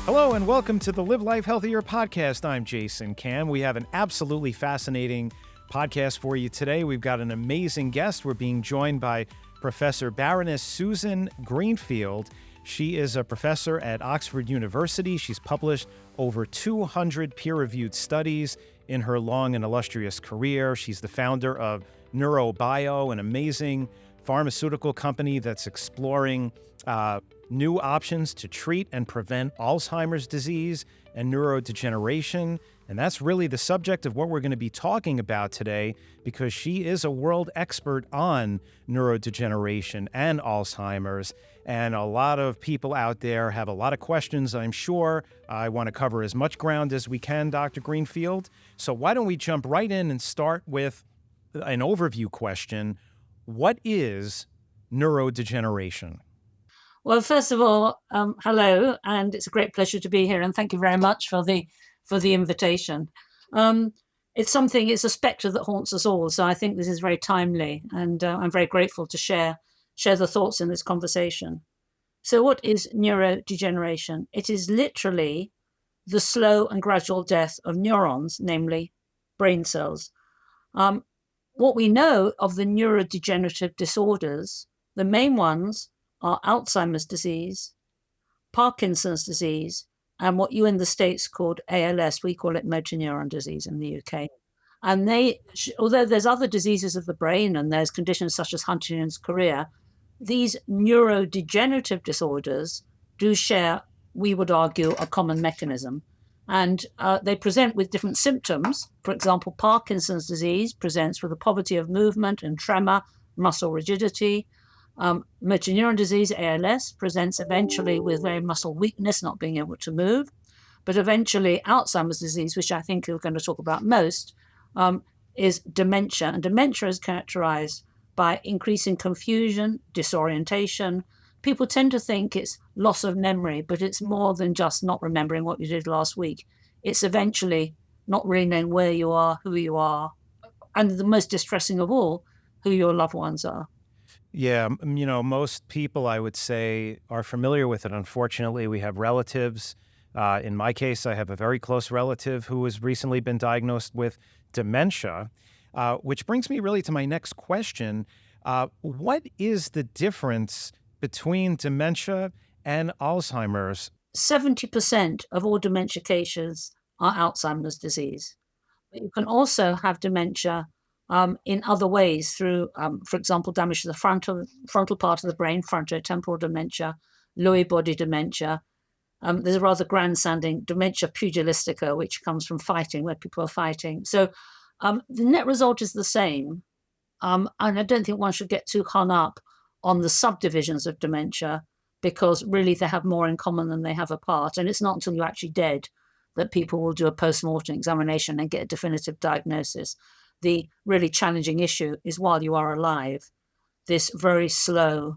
Hello and welcome to the Live Life Healthier podcast. I'm Jason Cam. We have an absolutely fascinating podcast for you today. We've got an amazing guest. We're being joined by Professor Baroness Susan Greenfield. She is a professor at Oxford University. She's published over 200 peer-reviewed studies in her long and illustrious career. She's the founder of Neuro-Bio, an amazing pharmaceutical company that's exploring new options to treat and prevent Alzheimer's disease and neurodegeneration. And that's really the subject of what we're going to be talking about today, because she is a world expert on neurodegeneration and Alzheimer's. And a lot of people out there have a lot of questions, I'm sure. I want to cover as much ground as we can, Dr. Greenfield. So why don't we jump right in and start with an overview question. What is neurodegeneration? Well, first of all, hello, and it's a great pleasure to be here, and thank you very much for the invitation. It's a spectre that haunts us all, so I think this is very timely, and I'm very grateful to share the thoughts in this conversation. So what is neurodegeneration? It is literally the slow and gradual death of neurons, namely brain cells. What we know of the neurodegenerative disorders, the main ones are Alzheimer's disease, Parkinson's disease, and what you in the States called ALS, we call it motor neuron disease in the UK. And although there's other diseases of the brain and there's conditions such as Huntington's chorea, these neurodegenerative disorders do share, we would argue, a common mechanism. And they present with different symptoms. For example, Parkinson's disease presents with a poverty of movement and tremor, muscle rigidity. Motor neuron disease, ALS, presents eventually with very muscle weakness, not being able to move. But eventually, Alzheimer's disease, which I think we're going to talk about most, is dementia. And dementia is characterized by increasing confusion, disorientation. People tend to think it's loss of memory, but it's more than just not remembering what you did last week. It's eventually not really knowing where you are, who you are, and the most distressing of all, who your loved ones are. Yeah, most people, I would say, are familiar with it. Unfortunately, we have relatives. In my case, I have a very close relative who has recently been diagnosed with dementia, which brings me really to my next question. What is the difference between dementia and Alzheimer's? 70% of all dementia cases are Alzheimer's disease. But you can also have dementia in other ways through, for example, damage to the frontal part of the brain, frontotemporal dementia, Lewy body dementia. There's a rather grand-sounding dementia pugilistica, which comes from fighting, where people are fighting. So the net result is the same. And I don't think one should get too hung up on the subdivisions of dementia, because really they have more in common than they have apart. And it's not until you're actually dead that people will do a post-mortem examination and get a definitive diagnosis. The really challenging issue is while you are alive, this very slow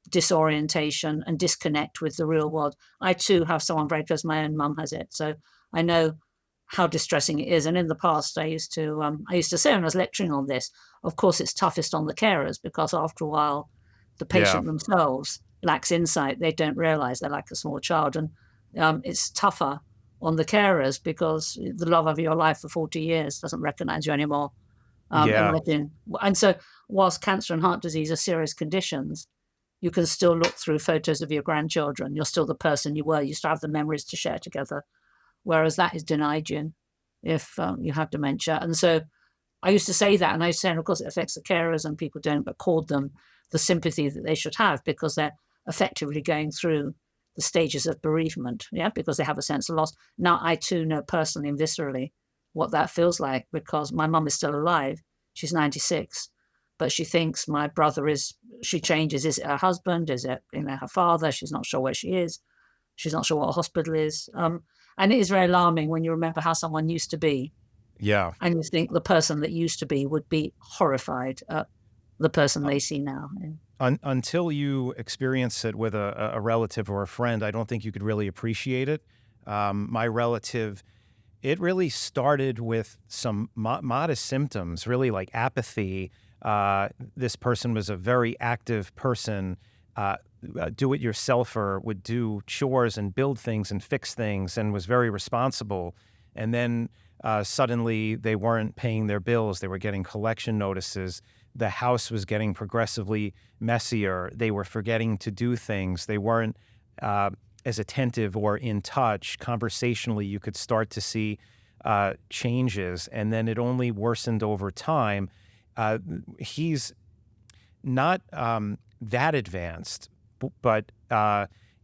disorientation and disconnect with the real world. I too have someone very close, my own mum has it. So I know how distressing it is. And in the past, I used to say when I was lecturing on this, of course, it's toughest on the carers, because after a while, the patient themselves lacks insight. They don't realize they're like a small child. And it's tougher on the carers because the love of your life for 40 years doesn't recognize you anymore. And so whilst cancer and heart disease are serious conditions, you can still look through photos of your grandchildren. You're still the person you were. You still have the memories to share together, whereas that is denied you if you have dementia. And so I used to say that, and I used to say, and of course it affects the carers and people don't accord them the sympathy that they should have, because they're effectively going through the stages of bereavement, because they have a sense of loss. Now, I too know personally and viscerally what that feels like, because my mum is still alive. She's 96, but she thinks my brother she changes. Is it her husband? Is it her father? She's not sure where she is. She's not sure what a hospital is. And it is very alarming when you remember how someone used to be. Yeah. And you think the person that used to be would be horrified at the person they see now. Until you experience it with a relative or a friend, I don't think you could really appreciate it. My relative, it really started with some modest symptoms, really like apathy. This person was a very active person, do-it-yourselfer, would do chores and build things and fix things and was very responsible. And then suddenly they weren't paying their bills. They were getting collection notices. The house was getting progressively messier. They were forgetting to do things. They weren't as attentive or in touch. Conversationally, you could start to see changes, and then it only worsened over time. He's not that advanced, but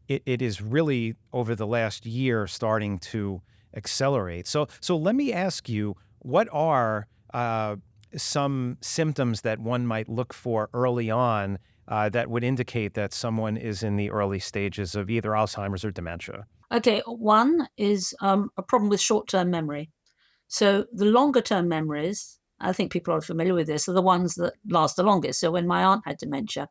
it is really over the last year starting to accelerate. So let me ask you, what are some symptoms that one might look for early on that would indicate that someone is in the early stages of either Alzheimer's or dementia? Okay, one is a problem with short-term memory. So the longer-term memories, I think people are familiar with this, are the ones that last the longest. So when my aunt had dementia,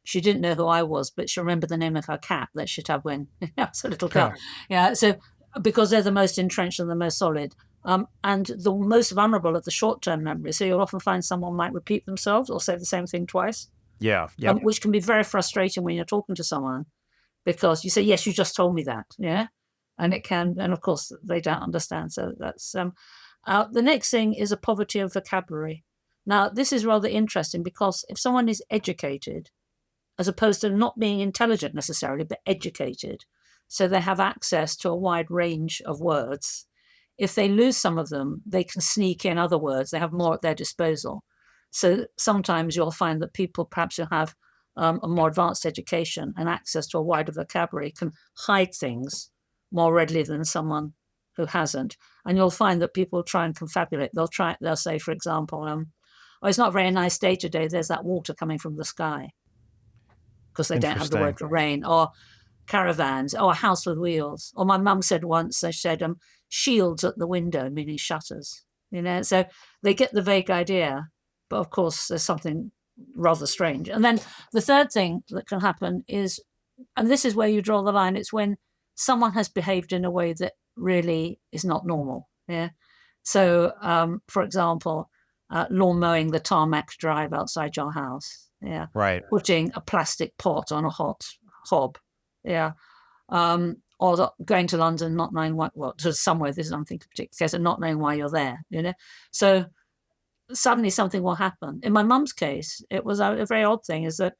she didn't know who I was, but she remembered the name of her cat that she'd have when I was a little girl. Yeah, so because they're the most entrenched and the most solid. And the most vulnerable of the short-term memory. So you'll often find someone might repeat themselves or say the same thing twice. Yeah, yep. Which can be very frustrating when you're talking to someone, because you say, yes, you just told me that. Yeah. And it can, and of course they don't understand. So that's, the next thing is a poverty of vocabulary. Now, this is rather interesting because if someone is educated, as opposed to not being intelligent necessarily, but educated, so they have access to a wide range of words. If they lose some of them, they can sneak in other words. They have more at their disposal. So sometimes you'll find that people perhaps who have a more advanced education and access to a wider vocabulary can hide things more readily than someone who hasn't. And you'll find that people try and confabulate. They'll say, for example, oh, it's not a very nice day today. There's that water coming from the sky, because they don't have the word for rain. Or caravans, or a house with wheels. Or my mum said once, they said, shields at the window, meaning shutters. So they get the vague idea, but of course there's something rather strange. And then the third thing that can happen is, and this is where you draw the line, it's when someone has behaved in a way that really is not normal. Yeah. So, for example, lawn mowing the tarmac drive outside your house. Yeah. Right. Putting a plastic pot on a hot hob. Yeah. Or going to London, not knowing to somewhere, this is something particular case, and not knowing why you're there, So suddenly something will happen. In my mum's case, it was a very odd thing, is that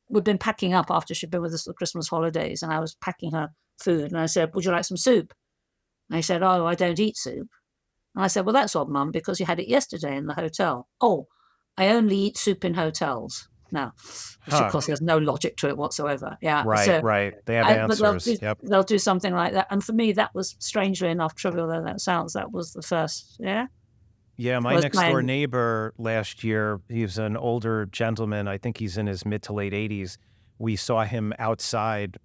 we'd been packing up after she'd been with us for the Christmas holidays, and I was packing her food, and I said, would you like some soup? And he said, oh, I don't eat soup. And I said, well, that's odd, Mum, because you had it yesterday in the hotel. Oh, I only eat soup in hotels now, which of course there's no logic to it whatsoever. Yeah, right. They have answers. They'll do something like that. And for me, that was, strangely enough, trivial though that sounds, that was the first. Yeah. Yeah, my next door neighbor last year, he was an older gentleman. I think he's in his mid to late 80s. We saw him outside,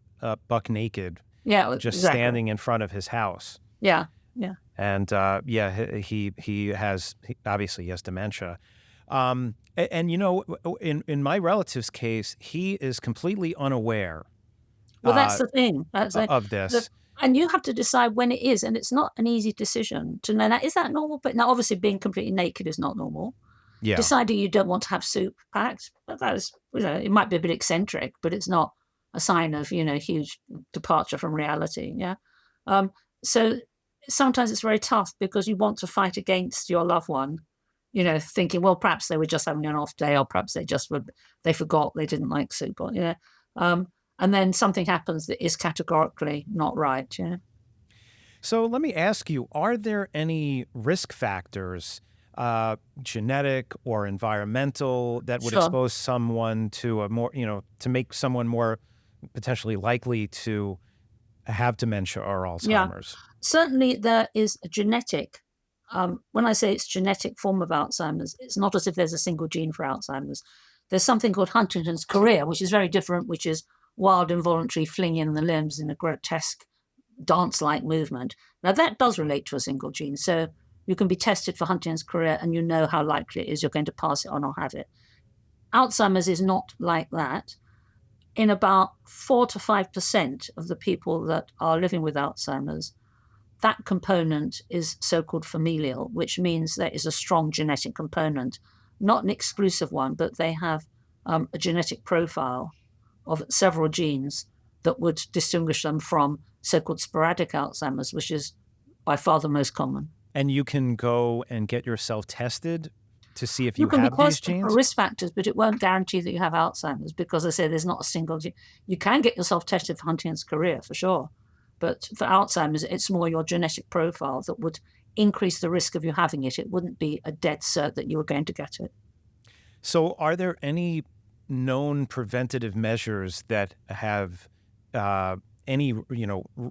buck naked. Yeah, just standing in front of his house. Yeah. And he obviously has dementia. And in my relative's case, he is completely unaware. Well, that's the thing. Of this. And you have to decide when it is, and it's not an easy decision to know, is that normal? But now, obviously, being completely naked is not normal. Yeah. Deciding you don't want to have soup packed, but that is, it might be a bit eccentric, but it's not a sign of, huge departure from reality. Yeah. So sometimes it's very tough because you want to fight against your loved one, thinking, well, perhaps they were just having an off day, or perhaps they forgot they didn't like soup, or, and then something happens that is categorically not right. Yeah. So let me ask you, are there any risk factors, genetic or environmental, that would expose someone to a more, to make someone more potentially likely to have dementia or Alzheimer's? Yeah. Certainly there is a genetic, when I say it's genetic form of Alzheimer's, it's not as if there's a single gene for Alzheimer's. There's something called Huntington's chorea, which is very different, which is wild involuntary flinging the limbs in a grotesque dance-like movement. Now that does relate to a single gene. So you can be tested for Huntington's chorea and you know how likely it is you're going to pass it on or have it. Alzheimer's is not like that. In about 4 to 5% of the people that are living with Alzheimer's, that component is so-called familial, which means there is a strong genetic component, not an exclusive one, but they have a genetic profile of several genes that would distinguish them from so-called sporadic Alzheimer's, which is by far the most common. And you can go and get yourself tested to see if You you can have these request genes? risk factors, but it won't guarantee that you have Alzheimer's because I say there's not a single gene. You can get yourself tested for Huntington's chorea for sure, but for Alzheimer's, it's more your genetic profile that would increase the risk of you having it. It wouldn't be a dead cert that you were going to get it. So are there any known preventative measures that have any,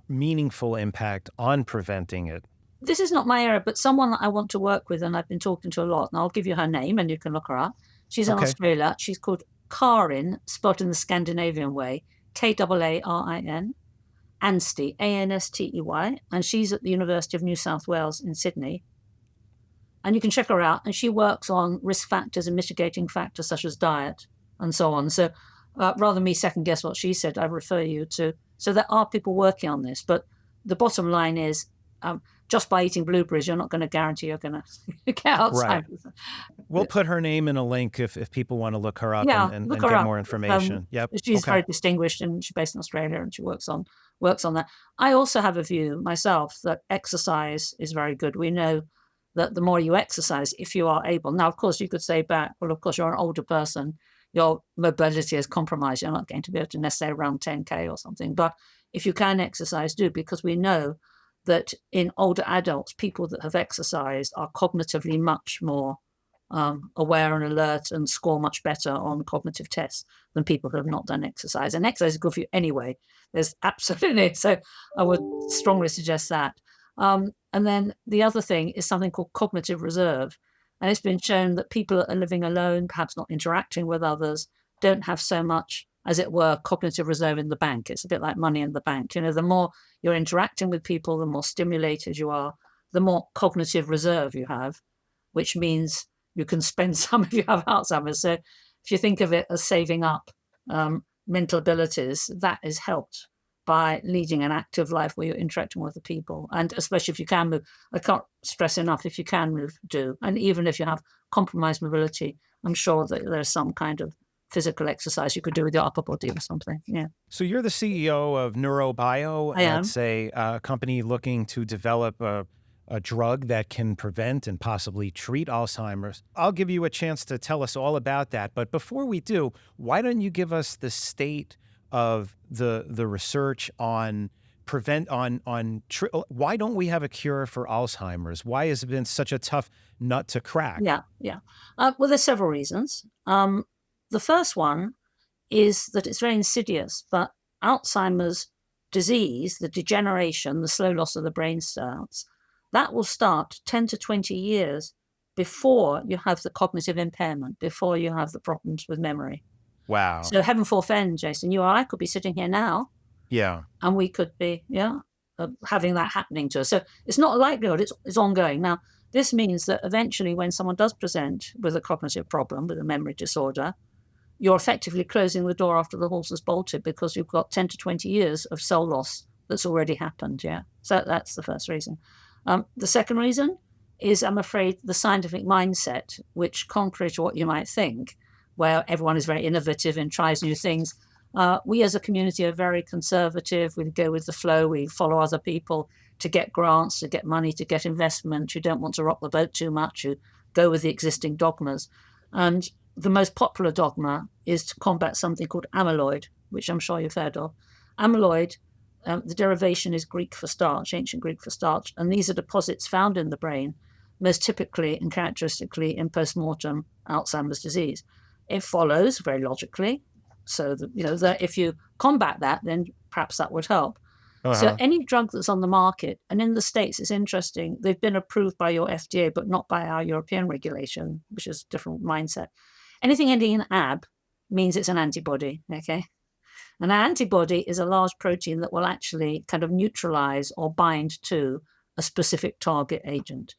meaningful impact on preventing it? This is not my area, but someone that I want to work with and I've been talking to a lot, and I'll give you her name and you can look her up. She's in Okay. Australia. She's called Karin, spelled in the Scandinavian way, Kaarin, Anstey, Anstey, and she's at the University of New South Wales in Sydney. And you can check her out, and she works on risk factors and mitigating factors such as diet and so on. So rather than me second guess what she said, I refer you to, so there are people working on this, but the bottom line is just by eating blueberries, you're not going to guarantee you're going to get Alzheimer's. Right. We'll put her name in a link if people want to look her up Yeah, and look her get up. more information. Yep. She's Okay. very distinguished and she's based in Australia and she works on that. I also have a view myself that exercise is very good. We know that the more you exercise, if you are able. Now, of course, you could say back, well, of course, you're an older person. Your mobility is compromised. You're not going to be able to necessarily run 10K or something. But if you can exercise, do, because we know that in older adults, people that have exercised are cognitively much more aware and alert and score much better on cognitive tests than people who have not done exercise. And exercise is good for you anyway. There's absolutely, so I would strongly suggest that. And then the other thing is something called cognitive reserve. And it's been shown that people that are living alone, perhaps not interacting with others, don't have so much, as it were, cognitive reserve in the bank. It's a bit like money in the bank. The more you're interacting with people, the more stimulated you are, the more cognitive reserve you have, which means you can spend some if you have Alzheimer's. So if you think of it as saving up mental abilities, that is helped by leading an active life where you're interacting with the people. And especially if you can move, I can't stress enough, if you can move, do. And even if you have compromised mobility, I'm sure that there's some kind of physical exercise you could do with your upper body or something. Yeah. So you're the CEO of Neuro-Bio. I am. That's a company looking to develop a drug that can prevent and possibly treat Alzheimer's. I'll give you a chance to tell us all about that. But before we do, why don't you give us the state of the research on why don't we have a cure for Alzheimer's? Why has it been such a tough nut to crack? Yeah. Well, there's several reasons. The first one is that it's very insidious, but Alzheimer's disease, the degeneration, the slow loss of the brain cells, that will start 10 to 20 years before you have the cognitive impairment, before you have the problems with memory. Wow. So heaven forfend, Jason, you or I could be sitting here now. Yeah. And we could be, having that happening to us. So it's not a likelihood, it's ongoing. Now, this means that eventually when someone does present with a cognitive problem, with a memory disorder, you're effectively closing the door after the horse has bolted because you've got 10 to 20 years of cell loss that's already happened, yeah. So that's the first reason. The second reason is, I'm afraid, the scientific mindset, which, contrary to what you might think, where everyone is very innovative and tries new things, we as a community are very conservative. We go with the flow. We follow other people to get grants, to get money, to get investment. You don't want to rock the boat too much. You go with the existing dogmas. And the most popular dogma is to combat something called amyloid, which I'm sure you've heard of. Amyloid, the derivation is Greek for starch, ancient Greek for starch, and these are deposits found in the brain, most typically and characteristically in postmortem Alzheimer's disease. It follows very logically, so that, that if you combat that, then perhaps that would help. So any drug that's on the market, and in the States, it's interesting, they've been approved by your FDA, but not by our European regulation, which is a different mindset. Anything ending in ab means it's an antibody, okay? An antibody is a large protein that will actually kind of neutralize or bind to a specific target agent.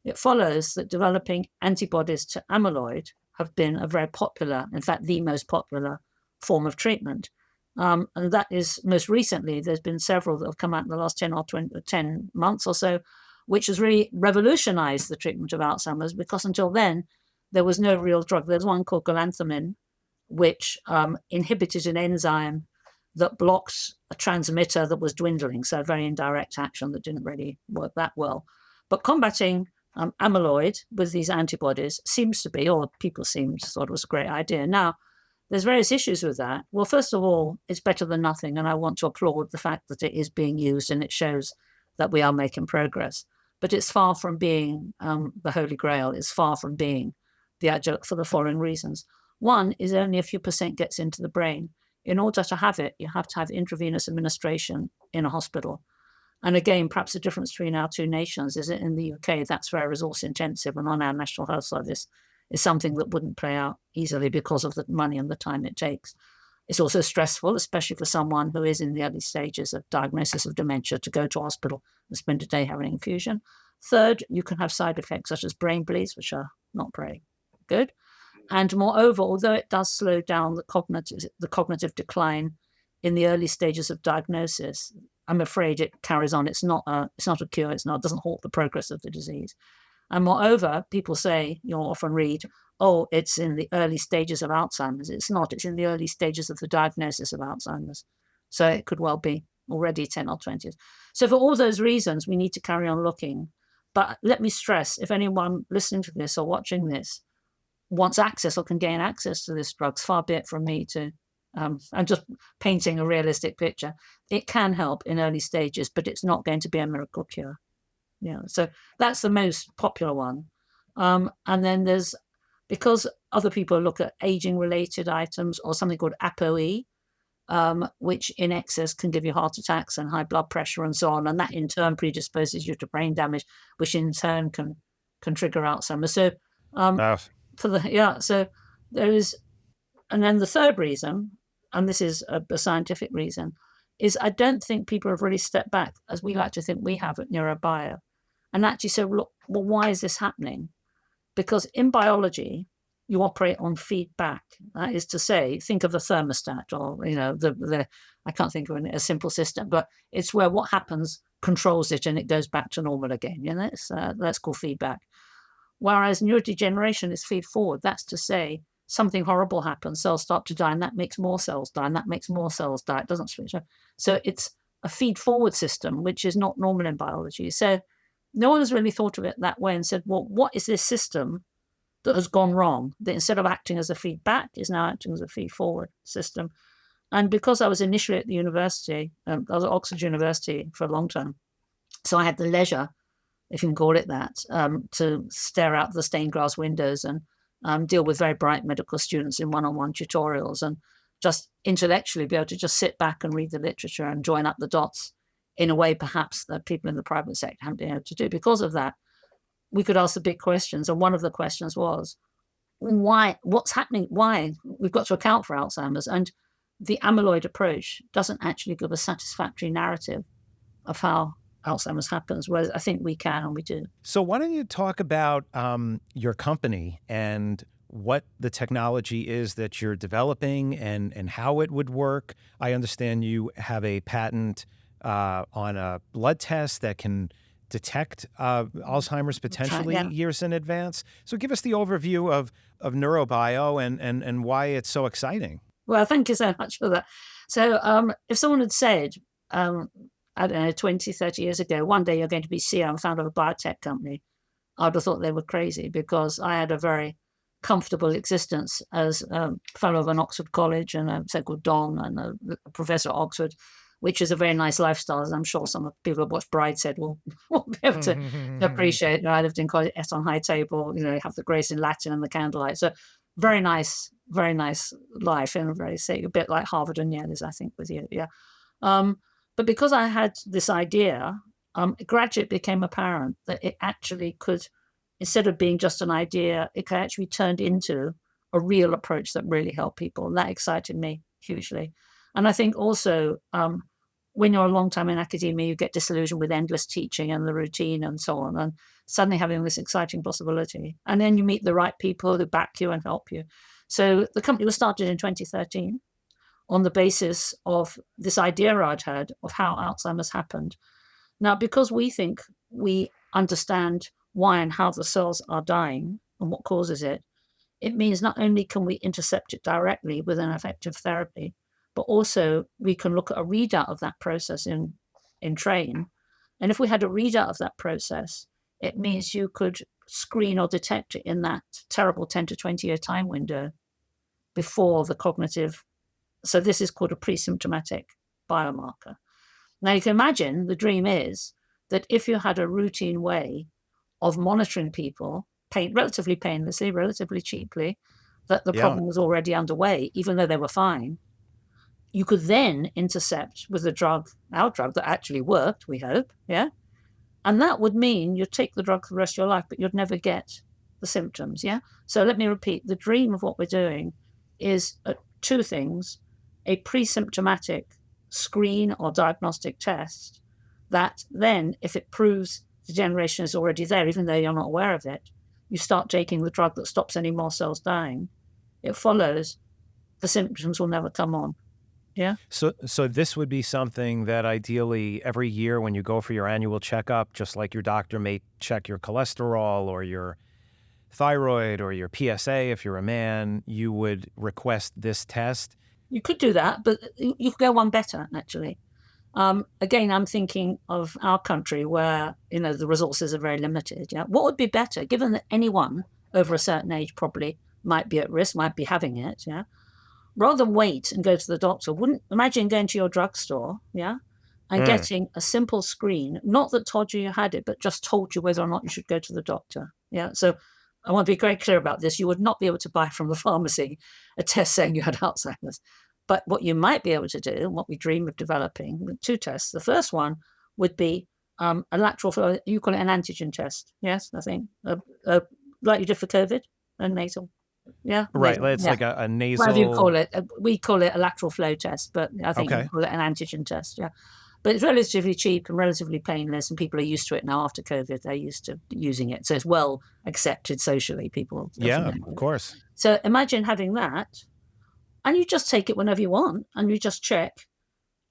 It follows that developing antibodies to amyloid have been a very popular, in fact, the most popular form of treatment. And that is, most recently, there's been several that have come out in the last 10 months or so, which has really revolutionized the treatment of Alzheimer's, because until then, there was no real drug. There's one called galantamine, which inhibited an enzyme that blocked a transmitter that was dwindling. So a very indirect action that didn't really work that well. But combating amyloid with these antibodies seems to be, or people thought it was a great idea. Now, there's various issues with that. Well, first of all, it's better than nothing. And I want to applaud the fact that it is being used and it shows that we are making progress. But it's far from being the Holy Grail. It's far from being the adjunct for the following reasons. One is only a few percent gets into the brain. In order to have it, you have to have intravenous administration in a hospital. And again, perhaps the difference between our two nations is that in the UK, that's very resource intensive, and on our National Health Service is something that wouldn't play out easily because of the money and the time it takes. It's also stressful, especially for someone who is in the early stages of diagnosis of dementia, to go to hospital and spend a day having an infusion. Third, you can have side effects such as brain bleeds, which are not very good. And moreover, although it does slow down the cognitive decline in the early stages of diagnosis, I'm afraid it carries on. It's not a cure. It doesn't halt the progress of the disease. And moreover, people say, you'll often read, oh, it's in the early stages of Alzheimer's. It's not. It's in the early stages of the diagnosis of Alzheimer's. So it could well be already 10 or 20. So for all those reasons, we need to carry on looking. But let me stress, if anyone listening to this or watching this wants access or can gain access to this drugs, far be it from me to, I'm just painting a realistic picture. It can help in early stages, but it's not going to be a miracle cure. Yeah, so that's the most popular one. And then there's, because other people look at aging-related items or something called ApoE, which in excess can give you heart attacks and high blood pressure and so on, and that in turn predisposes you to brain damage, which in turn can trigger Alzheimer's. So so there is, and then the third reason, and this is a scientific reason, is I don't think people have really stepped back, as we like to think we have at Neuro-Bio, and actually say, look, well, why is this happening? Because in biology, you operate on feedback. That is to say, think of the thermostat, or I can't think of a simple system, but it's where what happens controls it and it goes back to normal again. That's called feedback. Whereas neurodegeneration is feed forward. That's to say, something horrible happens, cells start to die, and that makes more cells die, and that makes more cells die. It doesn't switch. So it's a feed forward system, which is not normal in biology. So no one has really thought of it that way and said, well, what is this system that has gone wrong, that instead of acting as a feedback is now acting as a feed forward system? And because I was initially at the university, I was at Oxford University for a long time, so I had the leisure, if you can call it that, to stare out the stained glass windows and deal with very bright medical students in one-on-one tutorials, and just intellectually be able to just sit back and read the literature and join up the dots in a way perhaps that people in the private sector haven't been able to do. Because of that, we could ask the big questions. And one of the questions was, why? What's happening? Why? We've got to account for Alzheimer's. And the amyloid approach doesn't actually give a satisfactory narrative of how Alzheimer's happens, whereas I think we can and we do. So why don't you talk about your company and what the technology is that you're developing and how it would work? I understand you have a patent on a blood test that can detect Alzheimer's potentially years in advance. So give us the overview of Neuro-Bio and why it's so exciting. Well, thank you so much for that. So if someone had said, I don't know, 20, 30 years ago, one day you're going to be CEO and founder of a biotech company, I'd have thought they were crazy, because I had a very comfortable existence as a fellow of an Oxford college and a so-called Don and a professor at Oxford, which is a very nice lifestyle, as I'm sure some of the people who watch Brideshead will be able to appreciate. I lived in college, ate on high table, have the grace in Latin and the candlelight. So very nice life, and very safe, a bit like Harvard and Yale is, I think, with you. Yeah. But because I had this idea, gradually it became apparent that it actually could, instead of being just an idea, it could actually be turned into a real approach that really helped people. And that excited me hugely. And I think also when you're a long time in academia, you get disillusioned with endless teaching and the routine and so on, and suddenly having this exciting possibility. And then you meet the right people who back you and help you. So the company was started in 2013 on the basis of this idea I'd had of how Alzheimer's happened. Now, because we think we understand why and how the cells are dying and what causes it, it means not only can we intercept it directly with an effective therapy, but also we can look at a readout of that process in train. And if we had a readout of that process, it means you could screen or detect it in that terrible 10 to 20 year time window before the cognitive. So this is called a pre-symptomatic biomarker. Now you can imagine the dream is that if you had a routine way of monitoring people relatively painlessly, relatively cheaply, that the problem was already underway, even though they were fine, you could then intercept with the drug, our drug that actually worked, we hope, yeah? And that would mean you'd take the drug for the rest of your life, but you'd never get the symptoms, yeah? So let me repeat, the dream of what we're doing is two things: a pre-symptomatic screen or diagnostic test that then, if it proves degeneration is already there, even though you're not aware of it, you start taking the drug that stops any more cells dying. It follows the symptoms will never come on. Yeah. So this would be something that ideally every year when you go for your annual checkup, just like your doctor may check your cholesterol or your thyroid or your PSA if you're a man, you would request this test. You could do that, but you could go one better, actually. Again, I'm thinking of our country where, the resources are very limited. Yeah. What would be better, given that anyone over a certain age probably might be at risk, might be having it, yeah? Rather than wait and go to the doctor, imagine going to your drugstore, yeah, and getting a simple screen, not that told you had it, but just told you whether or not you should go to the doctor. Yeah. So I want to be very clear about this. You would not be able to buy from the pharmacy a test saying you had Alzheimer's. But what you might be able to do, what we dream of developing, two tests. The first one would be a lateral flow, you call it an antigen test. Yes, I think, like you did for COVID and nasal. Yeah. Right. It's like a nasal. Whatever you call it. We call it a lateral flow test, but I think you call it an antigen test. Yeah. But it's relatively cheap and relatively painless, and people are used to it now after COVID. They're used to using it. So it's well accepted socially. People. Yeah, of course. So imagine having that, and you just take it whenever you want, and you just check.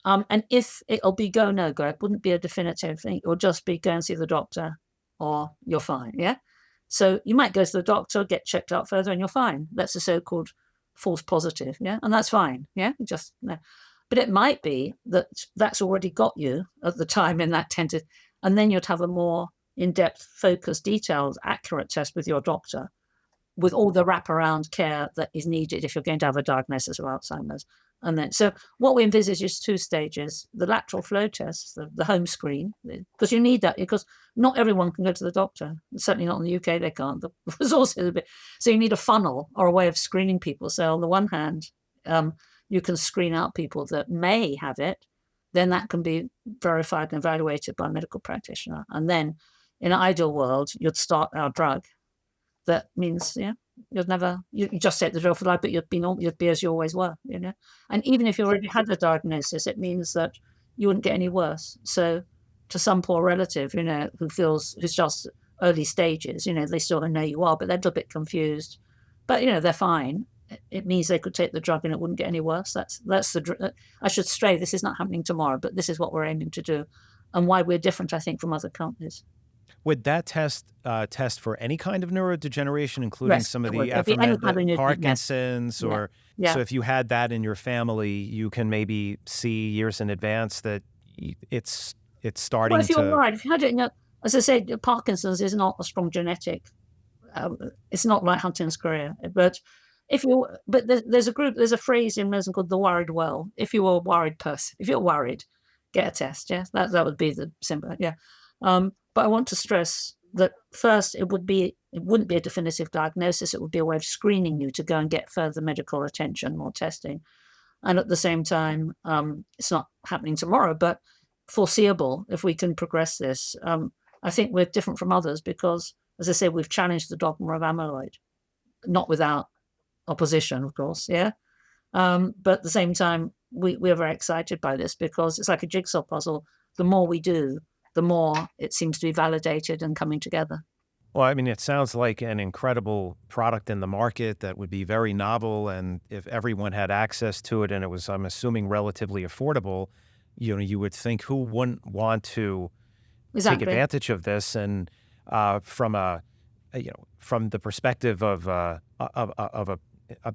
And if it'll be go, no go, it wouldn't be a definitive thing. It will just be go and see the doctor or you're fine. Yeah. So you might go to the doctor, get checked out further, and you're fine. That's a so-called false positive, yeah? And that's fine, yeah? Just no. But it might be that that's already got you at the time in that tentative, and then you'd have a more in-depth, focused, detailed, accurate test with your doctor with all the wraparound care that is needed if you're going to have a diagnosis of Alzheimer's. And then, so what we envisage is two stages: the lateral flow test, the home screen, because you need that, because not everyone can go to the doctor. Certainly not in the UK, they can't. The resources are a bit. So you need a funnel or a way of screening people. So on the one hand, you can screen out people that may have it. Then that can be verified and evaluated by a medical practitioner. And then in an ideal world, you'd start our drug. That means, yeah, you'd never, you just take the drug for life, but you'd be as you always were, And even if you already had the diagnosis, it means that you wouldn't get any worse. So to some poor relative, who's just early stages, they still don't know you are, but they're a little bit confused. But, they're fine. It means they could take the drug and it wouldn't get any worse. That's I should stray. This is not happening tomorrow, but this is what we're aiming to do, and why we're different, I think, from other companies. Would that test for any kind of neurodegeneration, including some of the Parkinson's, or so if you had that in your family, you can maybe see years in advance that it's starting if you're right, if you had it, as I said, Parkinson's is not a strong genetic. It's not like Huntington's chorea, but there's a phrase in medicine called the worried well. If you were a worried person, if you're worried, get a test. Yeah, that would be the simple. Yeah. But I want to stress that first, it wouldn't be a definitive diagnosis. It would be a way of screening you to go and get further medical attention, more testing. And at the same time, it's not happening tomorrow, but foreseeable if we can progress this. I think we're different from others because, as I said, we've challenged the dogma of amyloid, not without opposition, of course, yeah? But at the same time, we're very excited by this because it's like a jigsaw puzzle. The more we do, the more it seems to be validated and coming together. Well, I mean, it sounds like an incredible product in the market that would be very novel. And if everyone had access to it and it was, I'm assuming, relatively affordable, you would think who wouldn't want to take advantage of this? And from a from the perspective of a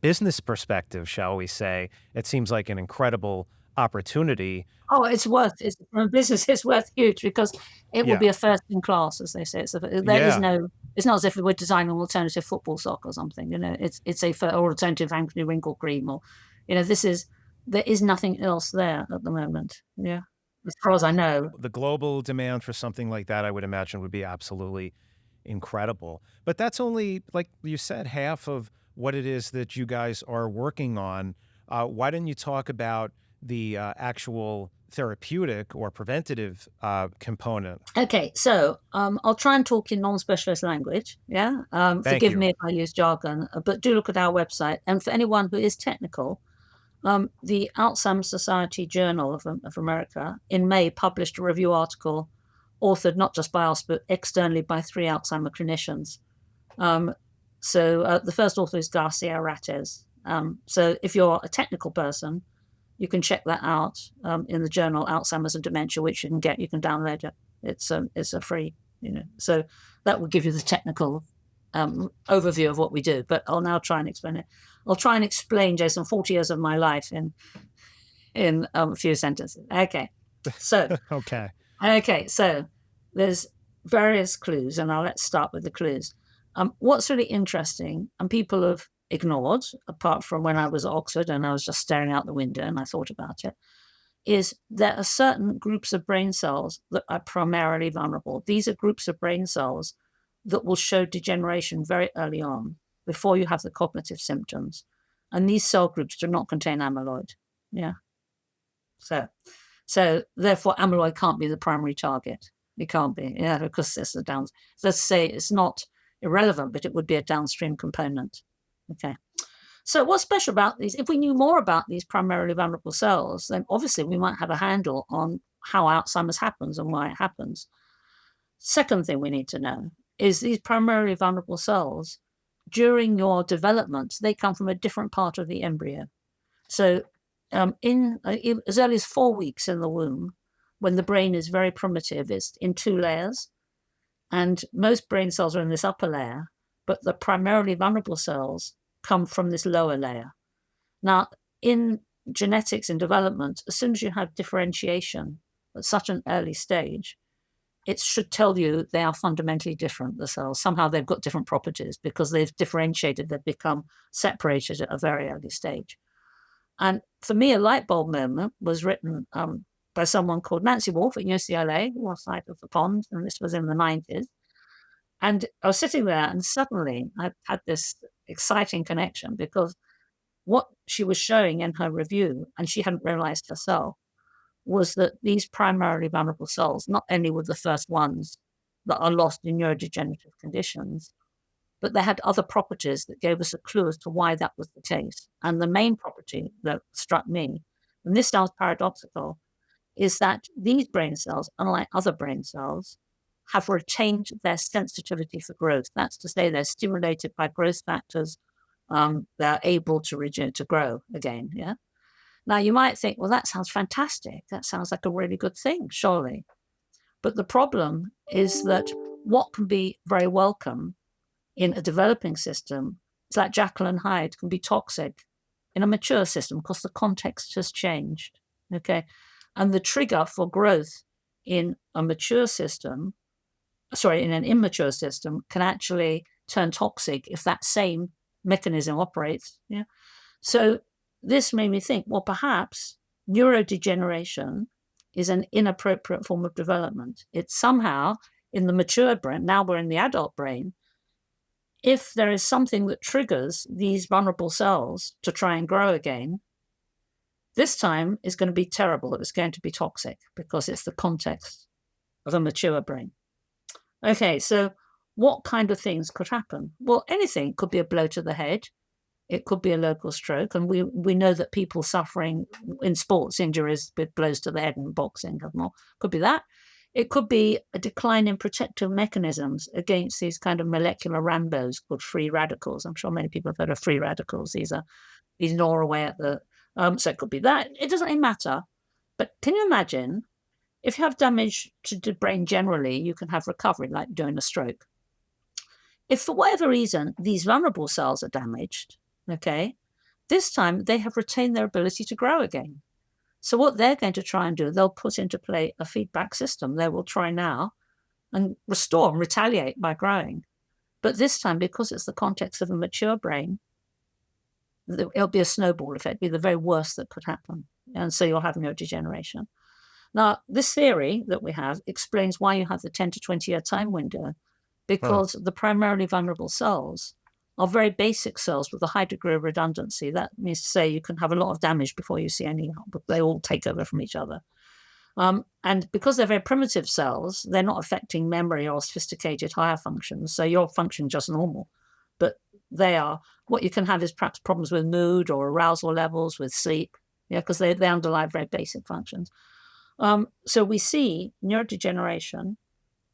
business perspective, shall we say, it seems like an incredible opportunity. Oh, it's from a business, it's worth huge because it will Yeah. be a first in class, as they say. Yeah. It's not as if we were designing an alternative football sock or something, it's or alternative Hankney wrinkle cream or, there is nothing else there at the moment. Yeah. As far as I know. The global demand for something like that, I would imagine, would be absolutely incredible. But that's only, like you said, half of what it is that you guys are working on. Why don't you talk about the actual therapeutic or preventative component? Okay, so I'll try and talk in non-specialist language. Yeah, Thank forgive you. me if I use jargon, but do look at our website. And for anyone who is technical, the Alzheimer's Society Journal of America in May published a review article authored not just by us, but externally by 3 Alzheimer clinicians. So the first author is Garcia Rates. So if you're a technical person, you can check that out in the journal Alzheimer's and Dementia, which you can download it. It's a free, so that will give you the technical overview of what we do. But I'll now try and explain it. I'll try and explain, Jason, 40 years of my life in a few sentences. Okay, so Okay. So there's various clues, and let's start with the clues. What's really interesting, and people have ignored, apart from when I was at Oxford and I was just staring out the window and I thought about it, is there are certain groups of brain cells that are primarily vulnerable. These are groups of brain cells that will show degeneration very early on, before you have the cognitive symptoms. And these cell groups do not contain amyloid. Yeah. So therefore, amyloid can't be the primary target. It can't be, because it's let's say it's not irrelevant, but it would be a downstream component. Okay. So what's special about these? If we knew more about these primarily vulnerable cells, then obviously we might have a handle on how Alzheimer's happens and why it happens. Second thing we need to know is these primarily vulnerable cells, during your development, they come from a different part of the embryo. So in as early as 4 weeks in the womb, when the brain is very primitive, it's in 2 layers. And most brain cells are in this upper layer, but the primarily vulnerable cells come from this lower layer. Now, in genetics and development, as soon as you have differentiation at such an early stage, it should tell you they are fundamentally different, the cells. Somehow they've got different properties because they've differentiated, they've become separated at a very early stage. And for me, a light bulb moment was written by someone called Nancy Wolfe at UCLA, one side of the pond, and this was in the 90s. And I was sitting there, and suddenly I had this exciting connection, because what she was showing in her review, and she hadn't realized herself, was that these primarily vulnerable cells not only were the first ones that are lost in neurodegenerative conditions, but they had other properties that gave us a clue as to why that was the case. And the main property that struck me, and this sounds paradoxical, is that these brain cells, unlike other brain cells, have retained their sensitivity for growth. That's to say, they're stimulated by growth factors. They're able to grow again. Yeah. Now, you might think, well, that sounds fantastic. That sounds like a really good thing, surely. But the problem is that what can be very welcome in a developing system, it's like Jekyll and Hyde, can be toxic in a mature system because the context has changed. Okay. And the trigger for growth in a mature system, in an immature system, can actually turn toxic if that same mechanism operates. Yeah. So this made me think, well, perhaps neurodegeneration is an inappropriate form of development. It's somehow in the mature brain, now we're in the adult brain, if there is something that triggers these vulnerable cells to try and grow again, this time is going to be terrible. It's going to be toxic because it's the context of a mature brain. Okay, so what kind of things could happen? Well, anything. It could be a blow to the head. It could be a local stroke. And we know that people suffering in sports injuries with blows to the head in boxing have more. Could be that. It could be a decline in protective mechanisms against these kind of molecular Rambos called free radicals. I'm sure many people have heard of free radicals. These gnaw away at the... so it could be that. It doesn't really matter. But can you imagine, if you have damage to the brain generally, you can have recovery, like during a stroke. If for whatever reason these vulnerable cells are damaged, okay, this time they have retained their ability to grow again. So what they're going to try and do, they'll put into play a feedback system. They will try now and restore and retaliate by growing. But this time, because it's the context of a mature brain, it'll be a snowball effect, be the very worst that could happen. And so you'll have neurodegeneration. Now, this theory that we have explains why you have the 10 to 20-year time window, because the primarily vulnerable cells are very basic cells with a high degree of redundancy. That means to say you can have a lot of damage before you see any, but they all take over from each other. And because they're very primitive cells, they're not affecting memory or sophisticated higher functions. So you're functioning just normal, but they are. What you can have is perhaps problems with mood or arousal levels, with sleep, because they underlie very basic functions. So we see neurodegeneration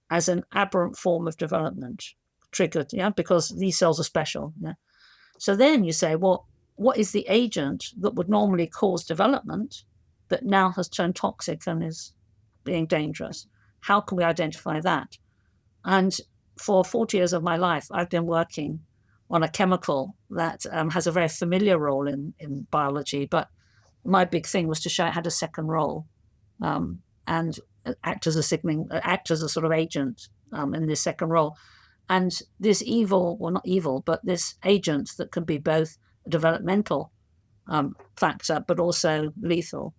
as an aberrant form of development triggered, because these cells are special. So then you say, well, what is the agent that would normally cause development that now has turned toxic and is being dangerous? How can we identify that? And for 40 years of my life, I've been working on a chemical that has a very familiar role in biology, but my big thing was to show it had a second role and act as a sort of agent in this second role. And this not evil, but this agent that can be both a developmental factor, but also lethal,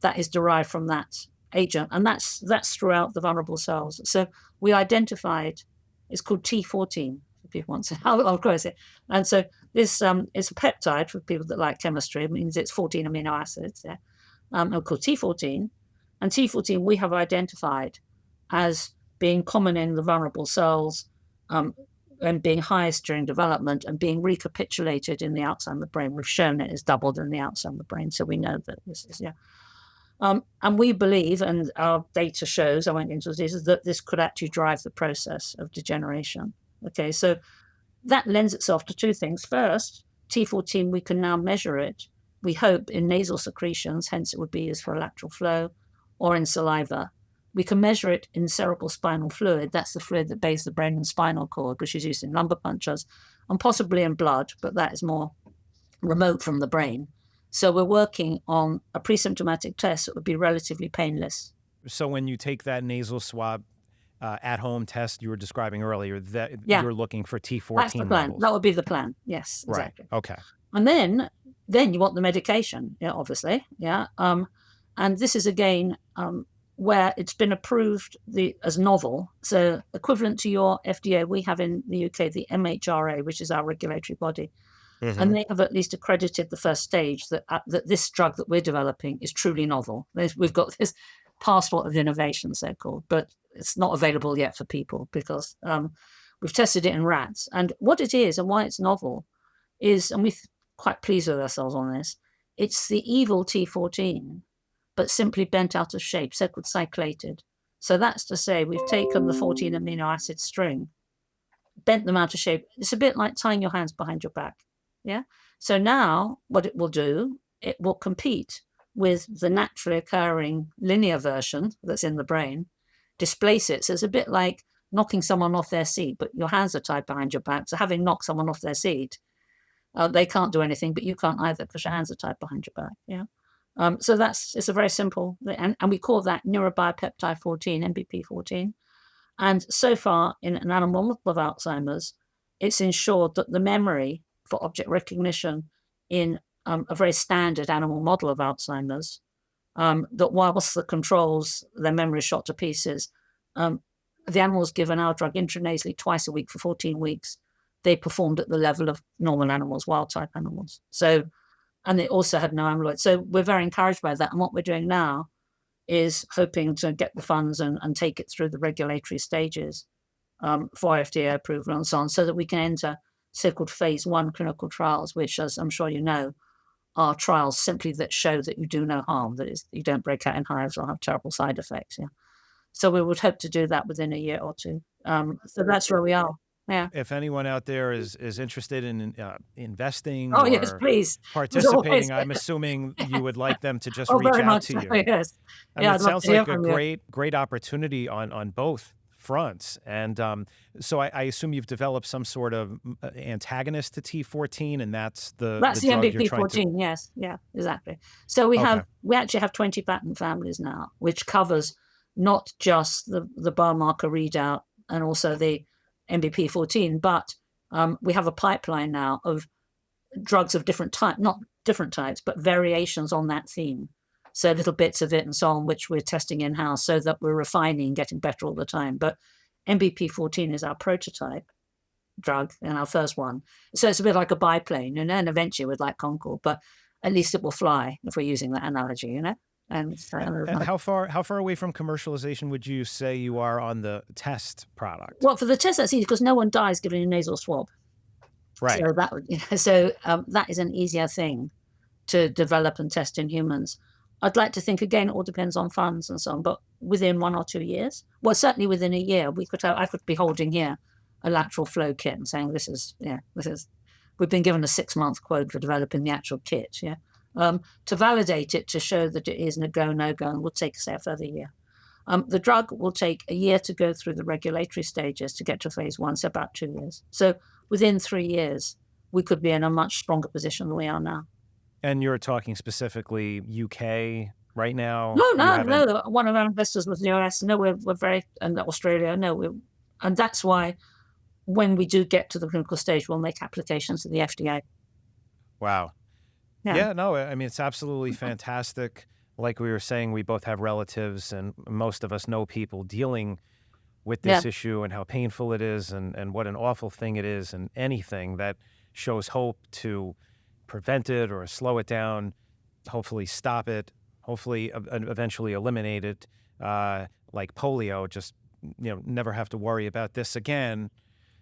that is derived from that agent. And that's throughout the vulnerable cells. So we identified, it's called T14, if people want to, I'll close it. And so this is a peptide for people that like chemistry. It means it's 14 amino acids. Called T14. And T14 we have identified as being common in the vulnerable cells, and being highest during development and being recapitulated in the Alzheimer's brain. We've shown it is doubled in the Alzheimer's brain, so we know that this is, and we believe, and our data shows, I won't get into this, is that this could actually drive the process of degeneration. Okay, so that lends itself to two things. First, T14, we can now measure it, we hope, in nasal secretions, hence it would be used for lateral flow, or in saliva. We can measure it in cerebral spinal fluid. That's the fluid that bathes the brain and spinal cord, which is used in lumbar punctures, and possibly in blood, but that is more remote from the brain. So we're working on a pre-symptomatic test that would be relatively painless. So when you take that nasal swab at-home test you were describing earlier, that you're looking for T14 That's the plan. levels. That would be the plan. Yes, exactly. Right. Okay. And then you want the medication, obviously. And this is again where it's been approved as novel. So equivalent to your FDA, we have in the UK the MHRA, which is our regulatory body. Mm-hmm. And they have at least accredited the first stage that this drug that we're developing is truly novel. We've got this passport of innovation, so called, but it's not available yet for people because we've tested it in rats. And what it is and why it's novel is, and we're quite pleased with ourselves on this, it's the evil T14, but simply bent out of shape, so-called cyclated. So that's to say we've taken the 14 amino acid string, bent them out of shape. It's a bit like tying your hands behind your back. So now what it will do, it will compete with the naturally occurring linear version that's in the brain, displace it. So it's a bit like knocking someone off their seat, but your hands are tied behind your back. So having knocked someone off their seat, they can't do anything, but you can't either because your hands are tied behind your back. So it's a very simple, and we call that Neuro-Bio Ltd 14, NBP14. And so far in an animal model of Alzheimer's, it's ensured that the memory for object recognition in a very standard animal model of Alzheimer's, that whilst the controls, their memory is shot to pieces, the animals given our drug intranasally twice a week for 14 weeks, they performed at the level of normal animals, wild-type animals. So, and they also had no amyloid. So we're very encouraged by that. And what we're doing now is hoping to get the funds and take it through the regulatory stages for FDA approval and so on, so that we can enter so-called phase 1 clinical trials, which, as I'm sure you know, are trials simply that show that you do no harm, that is, you don't break out in hives or have terrible side effects. So we would hope to do that within a year or two. So that's where we are. If anyone out there is interested in investing yes, please. participating, I'm assuming you would like them to just reach out to you. Yes. It sounds like a great opportunity on both fronts. And so I assume you've developed some sort of antagonist to T14, and that's the drug you're trying to... MVP14, yes. Yeah, exactly. So we actually have 20 patent families now, which covers not just the biomarker readout and also the MVP14, but we have a pipeline now of drugs of different types, not different types, but variations on that theme. So little bits of it and so on, which we're testing in-house so that we're refining, getting better all the time. But MVP14 is our prototype drug and our first one. So it's a bit like a biplane, and then eventually we'd like Concorde, but at least it will fly if we're using that analogy, And how far away from commercialization would you say you are on the test product? Well, for the test, that's easy because no one dies giving a nasal swab. Right. So that is an easier thing to develop and test in humans. I'd like to think, again, it all depends on funds and so on, but within 1 or 2 years, well, certainly within a year, I could be holding here a lateral flow kit and saying, we've been given a 6-month quote for developing the actual kit, to validate it, to show that it is a go, no-go, and will take, say, a further year. The drug will take a year to go through the regulatory stages to get to phase 1, so about 2 years. So within 3 years, we could be in a much stronger position than we are now. And you're talking specifically UK right now? No. One of our investors was the US. No, we're very, and Australia. No, and that's why when we do get to the clinical stage, we'll make applications to the FDA. Wow. Yeah, no, I mean, it's absolutely fantastic. Like we were saying, we both have relatives, and most of us know people dealing with this issue and how painful it is, and what an awful thing it is, and anything that shows hope to prevent it or slow it down, hopefully stop it, hopefully eventually eliminate it, like polio, just never have to worry about this again.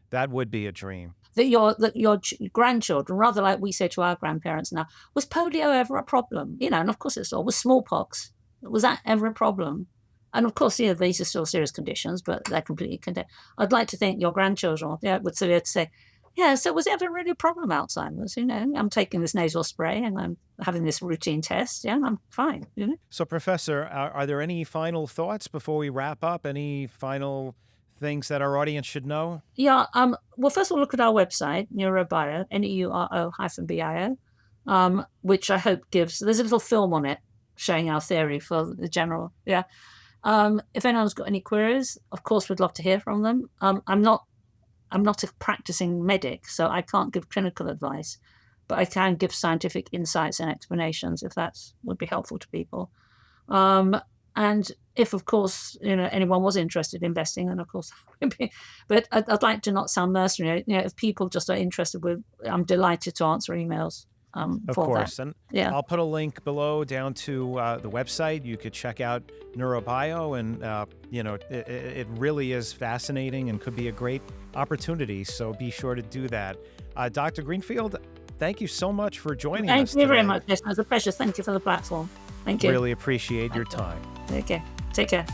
That would be a dream. That your grandchildren, rather like we say to our grandparents now, was polio ever a problem? And of course it's all. Was smallpox, was that ever a problem? And of course, these are still serious conditions, but they're completely contained. I'd like to think your grandchildren would say, so was it ever really a problem, Alzheimer's? I'm taking this nasal spray and I'm having this routine test. And I'm fine. So, Professor, are there any final thoughts before we wrap up? Any final things that our audience should know? Yeah. Well, first of all, look at our website, Neuro-Bio, NEURO-bio, which I hope there's a little film on it showing our theory for the general. Yeah. If anyone's got any queries, of course, we'd love to hear from them. I'm not a practicing medic, so I can't give clinical advice, but I can give scientific insights and explanations if that would be helpful to people. And if, of course, anyone was interested in investing, then of course, but I'd like to not sound mercenary. If people just are interested, I'm delighted to answer emails. Of course. That. And I'll put a link below down to the website. You could check out Neuro-Bio, and it really is fascinating and could be a great opportunity. So be sure to do that. Dr. Greenfield, thank you so much for joining us today. Thank you very much. It was a pleasure. Thank you for the platform. Thank you. Really appreciate your time. Okay. Take care.